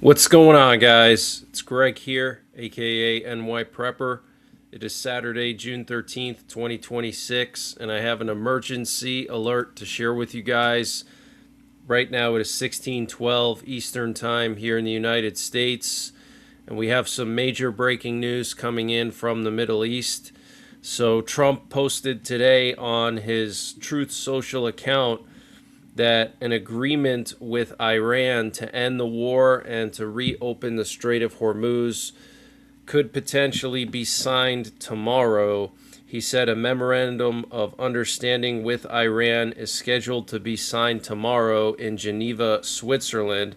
What's going on, guys? It's Greg here, aka NYPrepper. It is Saturday, June 13th, 2026, and I have an emergency alert to share with you guys. Right now it is 16:12 Eastern Time here in the United States, and we have some major breaking news coming in from the Middle East. So Trump posted today on his Truth Social account that an agreement with Iran to end the war and to reopen the Strait of Hormuz could potentially be signed tomorrow. He said a memorandum of understanding with Iran is scheduled to be signed tomorrow in Geneva, Switzerland.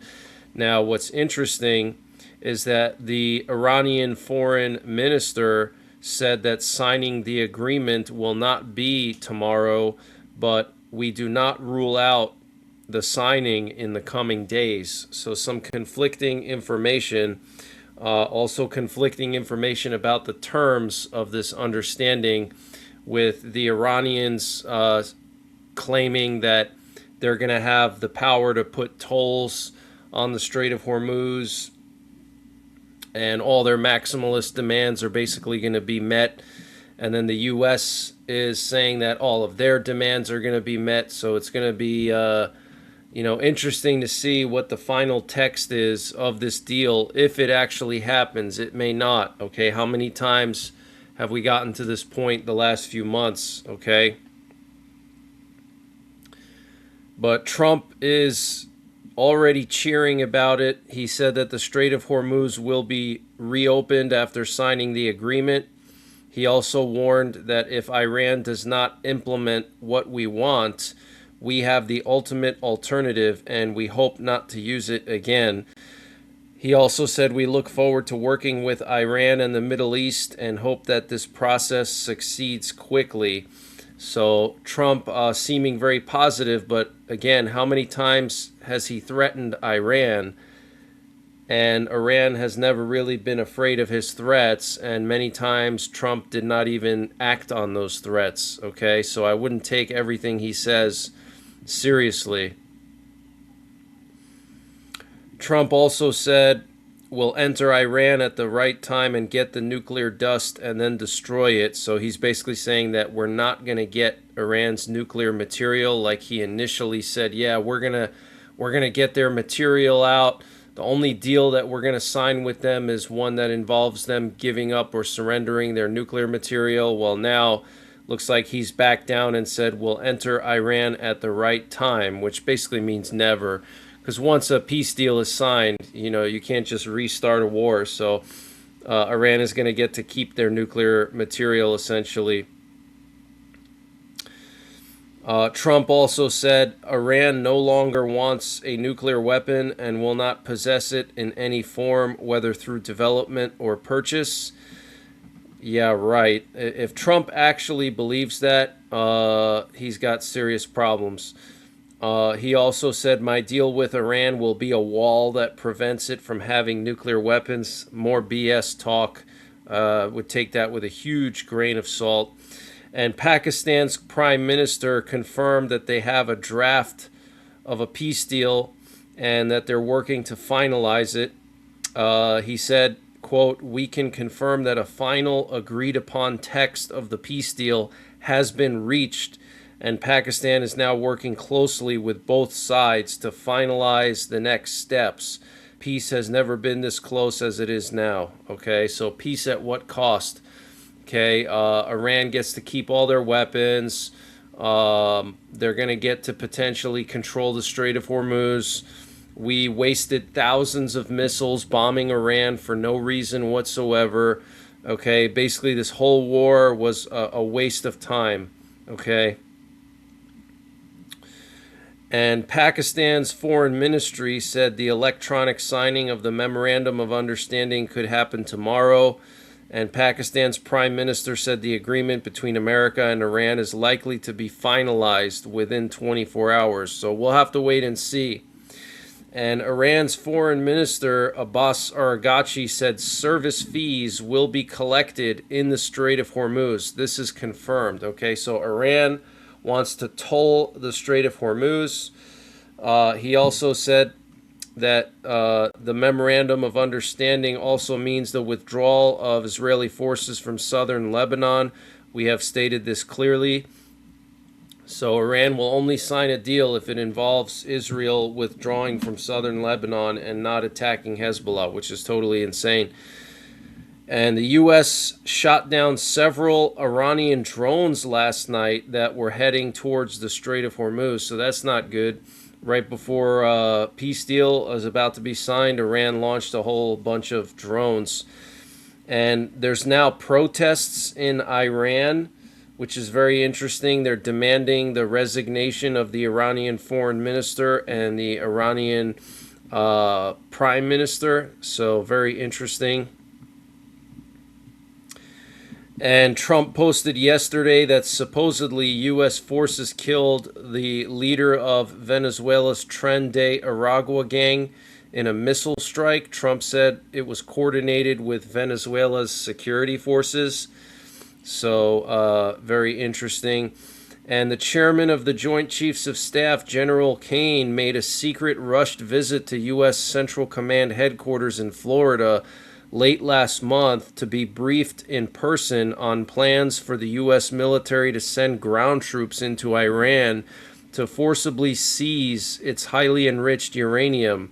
Now, what's interesting is that the Iranian foreign minister said that signing the agreement will not be tomorrow, but we do not rule out the signing in the coming days. So some conflicting information, also conflicting information about the terms of this understanding, with the Iranians claiming that they're going to have the power to put tolls on the Strait of Hormuz, and all their maximalist demands are basically going to be met. And then the U.S. is saying that all of their demands are going to be met. So it's going to be, interesting to see what the final text is of this deal, if it actually happens. It may not. Okay, how many times have we gotten to this point the last few months? Okay, but Trump is already cheering about it. He said that the Strait of Hormuz will be reopened after signing the agreement. He also warned that if Iran does not implement what we want, we have the ultimate alternative, and we hope not to use it again. He also said we look forward to working with Iran and the Middle East and hope that this process succeeds quickly. So Trump seeming very positive, but again, how many times has he threatened Iran? And Iran has never really been afraid of his threats, and many times Trump did not even act on those threats. Okay, so I wouldn't take everything he says seriously. Trump also said we'll enter Iran at the right time and get the nuclear dust and then destroy it. So he's basically saying that we're not going to get Iran's nuclear material, like he initially said. Yeah, we're gonna get their material out. The only deal that we're going to sign with them is one that involves them giving up or surrendering their nuclear material. Well, now looks like he's backed down and said we'll enter Iran at the right time, which basically means never. Because once a peace deal is signed, you can't just restart a war. So Iran is going to get to keep their nuclear material, essentially. Trump also said Iran no longer wants a nuclear weapon and will not possess it in any form, whether through development or purchase. Yeah, right. If Trump actually believes that, he's got serious problems. He also said my deal with Iran will be a wall that prevents it from having nuclear weapons. More BS talk. Would take that with a huge grain of salt. And Pakistan's prime minister confirmed that they have a draft of a peace deal and that they're working to finalize it. He said, quote, we can confirm that a final agreed upon text of the peace deal has been reached, and Pakistan is now working closely with both sides to finalize the next steps. Peace has never been this close as it is now. Okay, so peace at what cost? Okay, Iran gets to keep all their weapons. They're going to get to potentially control the Strait of Hormuz. We wasted thousands of missiles bombing Iran for no reason whatsoever. Okay, basically this whole war was a waste of time. Okay. And Pakistan's foreign ministry said the electronic signing of the memorandum of understanding could happen tomorrow. And Pakistan's prime minister said the agreement between America and Iran is likely to be finalized within 24 hours. So we'll have to wait and see. And Iran's foreign minister, Abbas Araghchi, said service fees will be collected in the Strait of Hormuz. This is confirmed. Okay, so Iran wants to toll the Strait of Hormuz. He also said that the memorandum of understanding also means the withdrawal of Israeli forces from southern Lebanon. We have stated this clearly. So Iran will only sign a deal if it involves Israel withdrawing from southern Lebanon and not attacking Hezbollah, which is totally insane. And the U.S. shot down several Iranian drones last night that were heading towards the Strait of Hormuz, so that's not good. Right before peace deal was about to be signed, Iran launched a whole bunch of drones. And there's now protests in Iran, which is very interesting. They're demanding the resignation of the Iranian foreign minister and the Iranian prime minister. So very interesting. And Trump posted yesterday that supposedly U.S. forces killed the leader of Venezuela's Tren de Aragua gang in a missile strike. Trump said it was coordinated with Venezuela's security forces. So very interesting. And the chairman of the Joint Chiefs of Staff, General Kane, made a secret rushed visit to U.S. Central Command headquarters in Florida late last month to be briefed in person on plans for the U.S. military to send ground troops into Iran to forcibly seize its highly enriched uranium.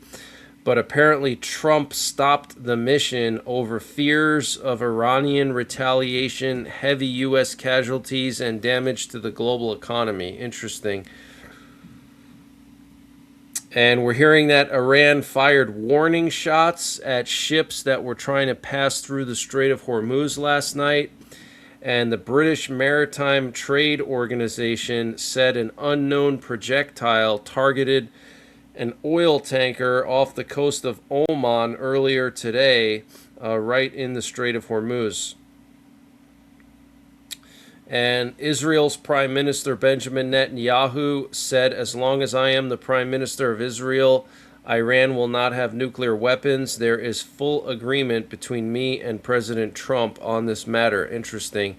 But apparently Trump stopped the mission over fears of Iranian retaliation, heavy U.S. casualties, and damage to the global economy. Interesting. And we're hearing that Iran fired warning shots at ships that were trying to pass through the Strait of Hormuz last night. And the British Maritime Trade Organization said an unknown projectile targeted an oil tanker off the coast of Oman earlier today, right in the Strait of Hormuz. And Israel's Prime Minister Benjamin Netanyahu said, as long as I am the Prime Minister of Israel, Iran will not have nuclear weapons. There is full agreement between me and President Trump on this matter. Interesting.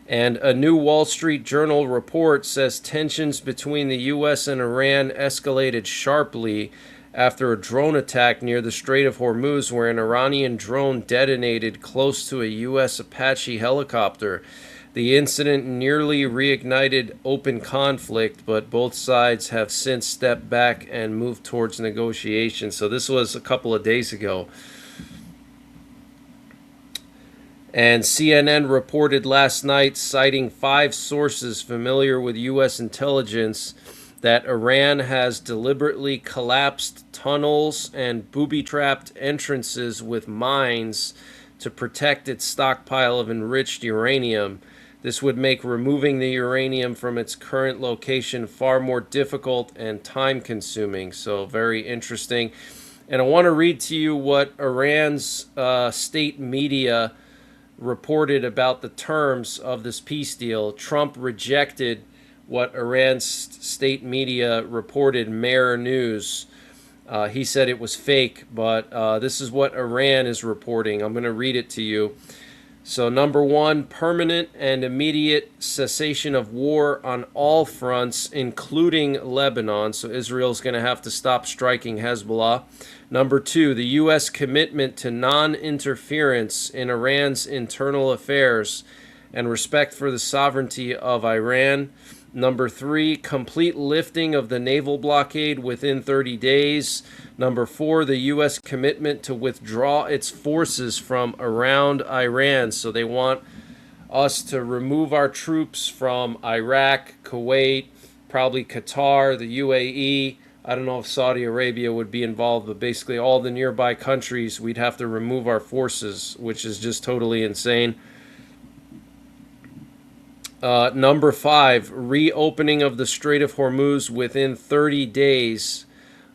And a new Wall Street Journal report says tensions between the U.S. and Iran escalated sharply after a drone attack near the Strait of Hormuz, where an Iranian drone detonated close to a U.S. Apache helicopter. The incident nearly reignited open conflict, but both sides have since stepped back and moved towards negotiation. So this was a couple of days ago. And CNN reported last night, citing 5 sources familiar with U.S. intelligence, that Iran has deliberately collapsed tunnels and booby-trapped entrances with mines to protect its stockpile of enriched uranium. This would make removing the uranium from its current location far more difficult and time-consuming. So very interesting. And I want to read to you what Iran's state media reported about the terms of this peace deal. Trump rejected what Iran's state media reported, Mehr News. He said it was fake, but this is what Iran is reporting. I'm going to read it to you. So, number 1, permanent and immediate cessation of war on all fronts, including Lebanon. So Israel's going to have to stop striking Hezbollah. Number 2, the U.S. commitment to non-interference in Iran's internal affairs and respect for the sovereignty of Iran. Number 3, complete lifting of the naval blockade within 30 days. Number 4, the U.S. commitment to withdraw its forces from around Iran. So they want us to remove our troops from Iraq, Kuwait, probably Qatar, the UAE. I don't know if Saudi Arabia would be involved, but basically all the nearby countries, we'd have to remove our forces, which is just totally insane. Number 5, reopening of the Strait of Hormuz within 30 days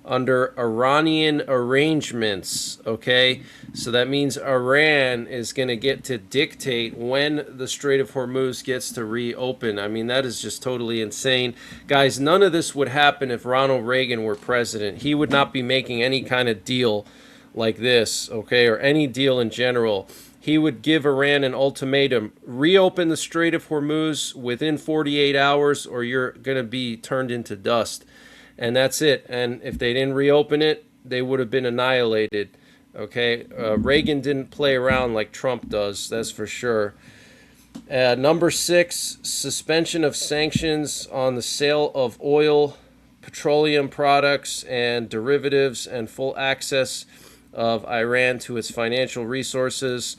under Iranian arrangements, okay? So that means Iran is going to get to dictate when the Strait of Hormuz gets to reopen. I mean, that is just totally insane. Guys, none of this would happen if Ronald Reagan were president. He would not be making any kind of deal like this, okay, or any deal in general. He would give Iran an ultimatum: reopen the Strait of Hormuz within 48 hours or you're going to be turned into dust. And that's it. And if they didn't reopen it, they would have been annihilated. Okay, Reagan didn't play around like Trump does, that's for sure. Number 6, suspension of sanctions on the sale of oil, petroleum products, and derivatives, and full access of Iran to its financial resources.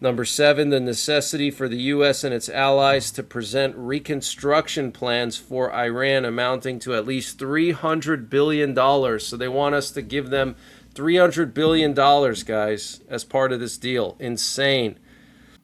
Number 7, the necessity for the U.S. and its allies to present reconstruction plans for Iran amounting to at least $300 billion. So they want us to give them $300 billion, guys, as part of this deal. Insane.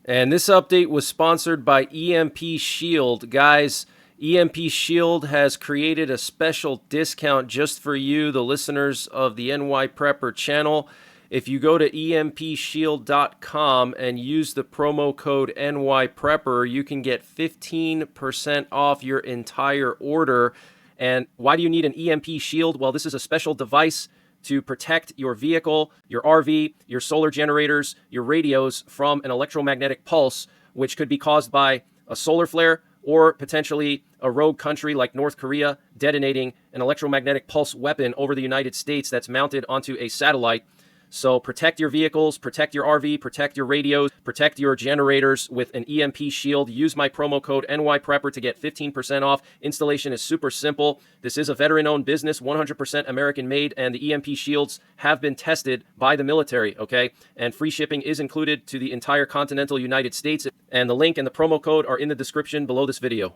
And this update was sponsored by EMP Shield. Guys, EMP Shield has created a special discount just for you, the listeners of the NYPrepper channel. If you go to empshield.com and use the promo code NYPrepper, you can get 15% off your entire order. And why do you need an EMP Shield? Well, this is a special device to protect your vehicle, your RV, your solar generators, your radios from an electromagnetic pulse, which could be caused by a solar flare or potentially a rogue country like North Korea detonating an electromagnetic pulse weapon over the United States that's mounted onto a satellite. So protect your vehicles, protect your RV, protect your radios, protect your generators with an EMP Shield. Use my promo code NYPrepper to get 15% off. Installation is super simple. This is a veteran-owned business, 100% American-made, and the EMP Shields have been tested by the military, okay? And free shipping is included to the entire continental United States. And the link and the promo code are in the description below this video.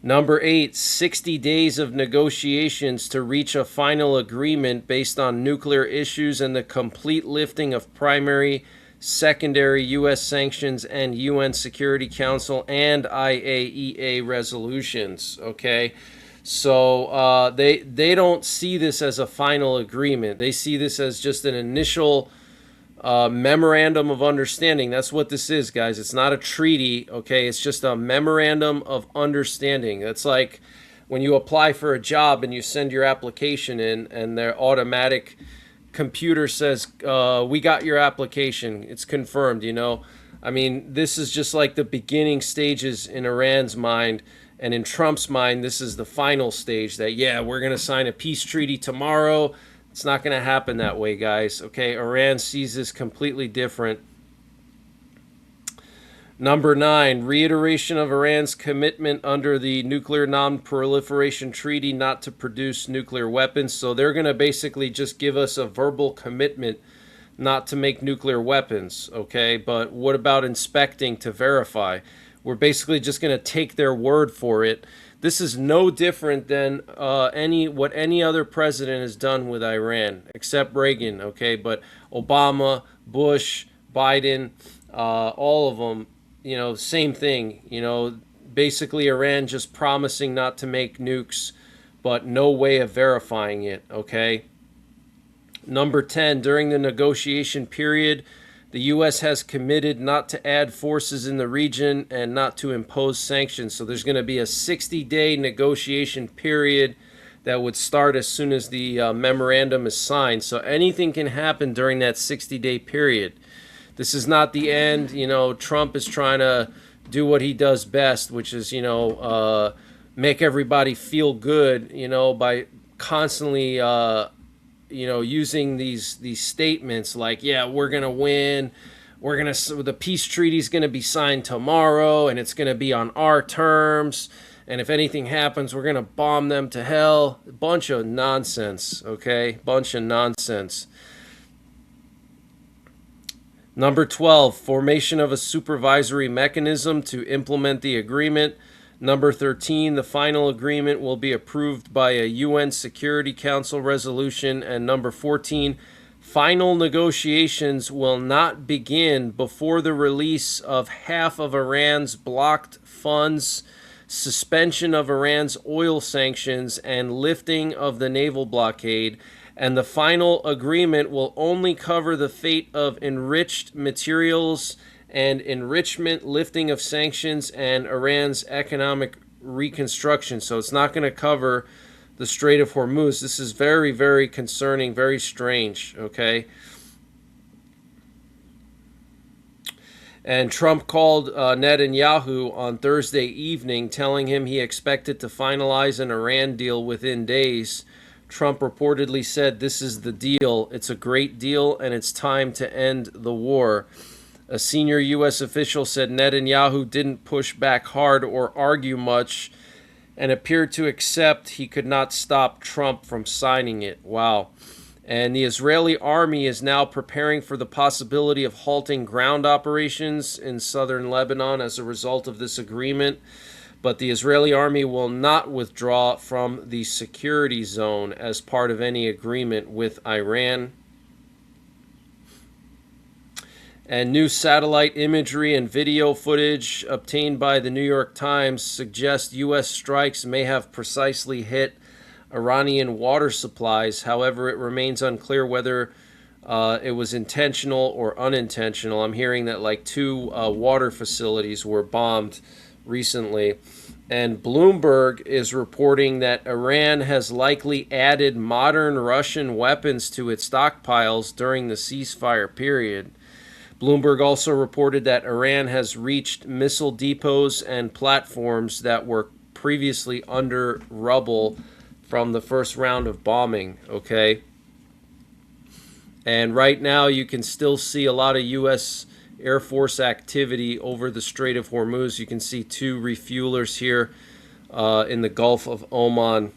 Number 8, 60 days of negotiations to reach a final agreement based on nuclear issues and the complete lifting of primary, secondary U.S. sanctions and UN Security Council and IAEA resolutions. Okay, so they don't see this as a final agreement. They see this as just an initial memorandum of understanding. That's what this is, guys. It's not a treaty, okay? It's just a memorandum of understanding. That's like when you apply for a job and you send your application in and their automatic computer says, we got your application. It's confirmed, you know? I mean, this is just like the beginning stages in Iran's mind. And in Trump's mind, this is the final stage that, yeah, we're going to sign a peace treaty tomorrow. It's not going to happen that way, guys. Okay, Iran sees this completely different. Number 9, reiteration of Iran's commitment under the Nuclear Non-Proliferation Treaty not to produce nuclear weapons. So they're going to basically just give us a verbal commitment not to make nuclear weapons, okay? But what about inspecting to verify? We're basically just going to take their word for it. This is no different than what any other president has done with Iran, except Reagan, okay? But Obama, Bush, Biden, all of them, you know, same thing. You know, basically Iran just promising not to make nukes, but no way of verifying it, okay? Number 10, during the negotiation period, the U.S. has committed not to add forces in the region and not to impose sanctions. So there's going to be a 60-day negotiation period that would start as soon as the memorandum is signed. So anything can happen during that 60-day period. This is not the end. You know, Trump is trying to do what he does best, which is, you know, make everybody feel good, you know, by constantly you know, using these statements like, yeah, we're going to win. The peace treaty is going to be signed tomorrow and it's going to be on our terms. And if anything happens, we're going to bomb them to hell. A bunch of nonsense, okay? Bunch of nonsense. Number 12, formation of a supervisory mechanism to implement the agreement. Number 13, the final agreement will be approved by a UN Security Council resolution. And number 14, final negotiations will not begin before the release of half of Iran's blocked funds, suspension of Iran's oil sanctions, and lifting of the naval blockade. And the final agreement will only cover the fate of enriched materials and enrichment, lifting of sanctions, and Iran's economic reconstruction. So it's not going to cover the Strait of Hormuz. This is very, very concerning, very strange, okay? And Trump called Netanyahu on Thursday evening, telling him he expected to finalize an Iran deal within days. Trump reportedly said, "This is the deal. It's a great deal, and it's time to end the war." A senior U.S. official said Netanyahu didn't push back hard or argue much and appeared to accept he could not stop Trump from signing it. Wow. And the Israeli army is now preparing for the possibility of halting ground operations in southern Lebanon as a result of this agreement. But the Israeli army will not withdraw from the security zone as part of any agreement with Iran. And new satellite imagery and video footage obtained by the New York Times suggest U.S. strikes may have precisely hit Iranian water supplies. However, it remains unclear whether it was intentional or unintentional. I'm hearing that like two water facilities were bombed recently. And Bloomberg is reporting that Iran has likely added modern Russian weapons to its stockpiles during the ceasefire period. Bloomberg also reported that Iran has reached missile depots and platforms that were previously under rubble from the first round of bombing, okay? And right now you can still see a lot of U.S. Air Force activity over the Strait of Hormuz. You can see two refuelers here in the Gulf of Oman.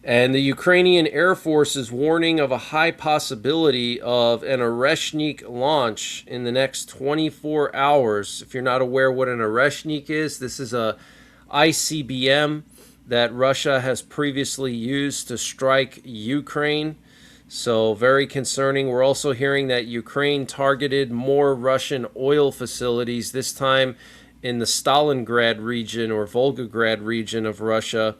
And the Ukrainian Air Force is warning of a high possibility of an Oreshnik launch in the next 24 hours. If you're not aware what an Oreshnik is, this is a ICBM that Russia has previously used to strike Ukraine. So very concerning. We're also hearing that Ukraine targeted more Russian oil facilities, this time in the Stalingrad region or Volgograd region of Russia.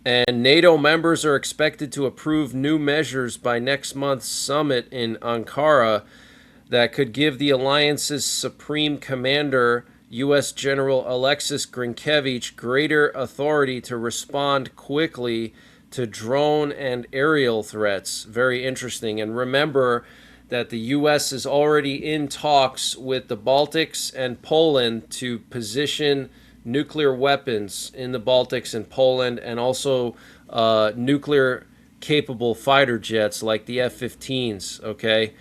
And NATO members are expected to approve new measures by next month's summit in Ankara that could give the alliance's supreme commander, U.S. General Alexis Grinkevich, greater authority to respond quickly to drone and aerial threats. Very interesting. And remember that the U.S. is already in talks with the Baltics and Poland to position nuclear weapons in the Baltics and Poland, and also nuclear capable fighter jets like the F-15s, okay?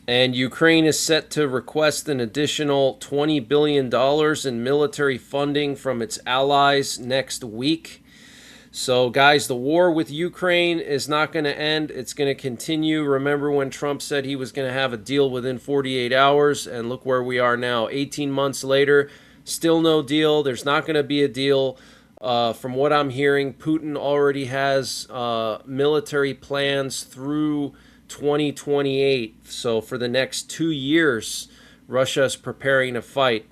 And Ukraine is set to request an additional $20 billion in military funding from its allies next week. So, guys, the war with Ukraine is not going to end. It's going to continue. Remember when Trump said he was going to have a deal within 48 hours? And look where we are now. 18 months later, still no deal. There's not going to be a deal. From what I'm hearing, Putin already has military plans through 2028. So for the next 2 years, Russia is preparing to fight.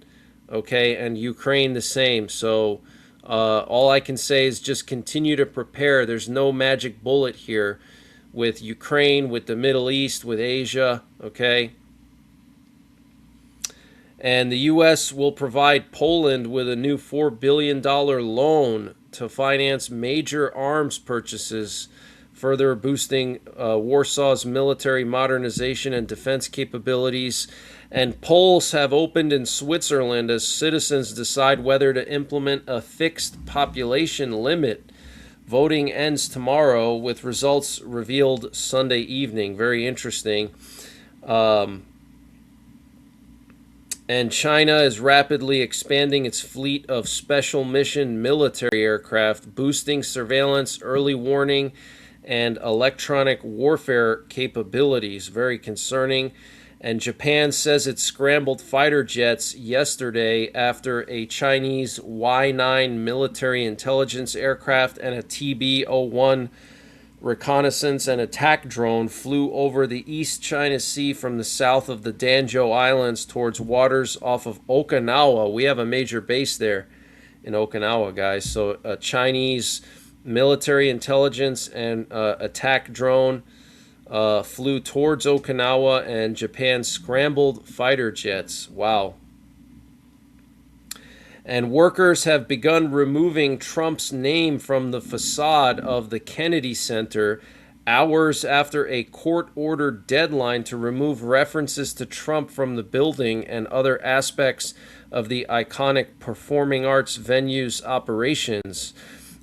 Okay, and Ukraine the same. So all I can say is just continue to prepare. There's no magic bullet here with Ukraine, with the Middle East, with Asia, okay? And the U.S. will provide Poland with a new $4 billion loan to finance major arms purchases, further boosting Warsaw's military modernization and defense capabilities. And polls have opened in Switzerland as citizens decide whether to implement a fixed population limit. Voting ends tomorrow with results revealed Sunday evening. Very interesting. And China is rapidly expanding its fleet of special mission military aircraft, boosting surveillance, early warning, and electronic warfare capabilities. Very concerning. And Japan says it scrambled fighter jets yesterday after a Chinese Y-9 military intelligence aircraft and a TB-01 reconnaissance and attack drone flew over the East China Sea from the south of the Danjo Islands towards waters off of Okinawa. We have a major base there in Okinawa, guys. So a Chinese military intelligence and attack drone flew towards Okinawa, and Japan scrambled fighter jets. Wow. And workers have begun removing Trump's name from the facade of the Kennedy Center Hours after a court-ordered deadline to remove references to Trump from the building and other aspects of the iconic performing arts venue's operations,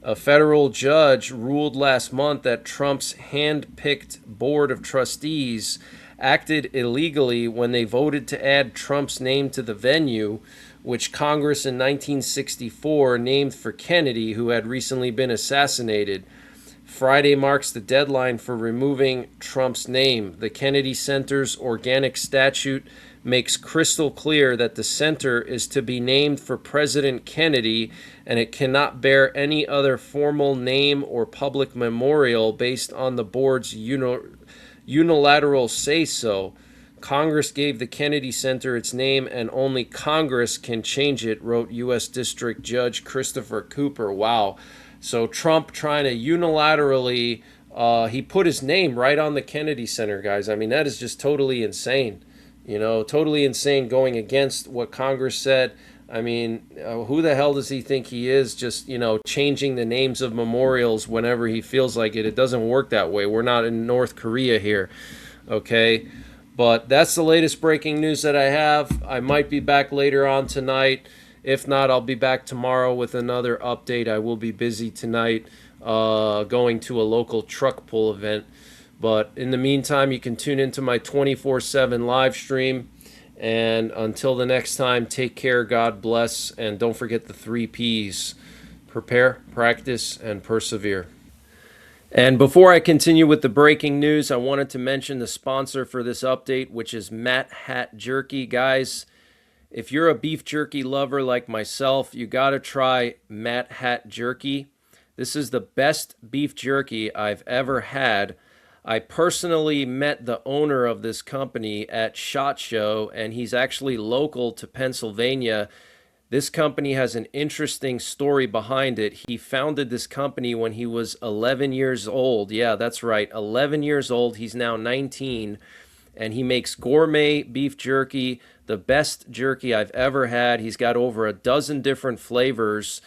a federal judge ruled last month that Trump's hand-picked board of trustees acted illegally when they voted to add Trump's name to the venue, which Congress in 1964 named for Kennedy, who had recently been assassinated. Friday marks the deadline for removing Trump's name. The Kennedy Center's organic statute makes crystal clear that the center is to be named for President Kennedy, and it cannot bear any other formal name or public memorial based on the board's unilateral say-so. Congress gave the Kennedy Center its name, and only Congress can change it, wrote U.S. District Judge Christopher Cooper. Wow. So Trump trying to unilaterally, he put his name right on the Kennedy Center, guys. I mean, that is just totally insane. You know, totally insane, going against what Congress said. I mean, who the hell does he think he is, just, you know, changing the names of memorials whenever he feels like it? It doesn't work that way. We're not in North Korea here, okay? But that's the latest breaking news that I have. I might be back later on tonight. If not, I'll be back tomorrow with another update. I will be busy tonight going to a local truck pull event. But in the meantime, you can tune into my 24/7 live stream. And until the next time, take care, God bless, and don't forget the 3 Ps. Prepare, practice, and persevere. And before I continue with the breaking news, I wanted to mention the sponsor for this update, which is Matt Hat Jerky. Guys, if you're a beef jerky lover like myself, you got to try Matt Hat Jerky. This is the best beef jerky I've ever had. I personally met the owner of this company at SHOT Show, and he's actually local to Pennsylvania. This company has an interesting story behind it. He founded this company when he was 11 years old. Yeah, that's right, 11 years old. He's now 19, and he makes gourmet beef jerky, the best jerky I've ever had. He's got over a dozen different flavors,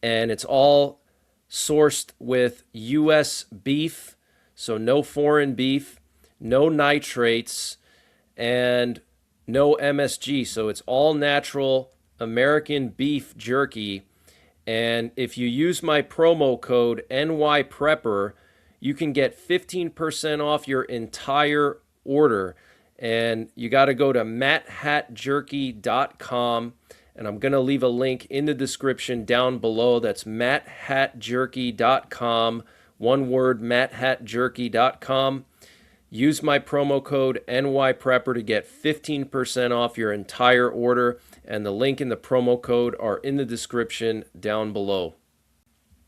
and it's all sourced with U.S. beef, so no foreign beef, no nitrates, and no MSG. So it's all natural American beef jerky. And if you use my promo code NYPrepper, you can get 15% off your entire order. And you got to go to matthatjerky.com, and I'm going to leave a link in the description down below. That's matthatjerky.com, one word, matthatjerky.com. Use my promo code NYPrepper to get 15% off your entire order, and the link and the promo code are in the description down below.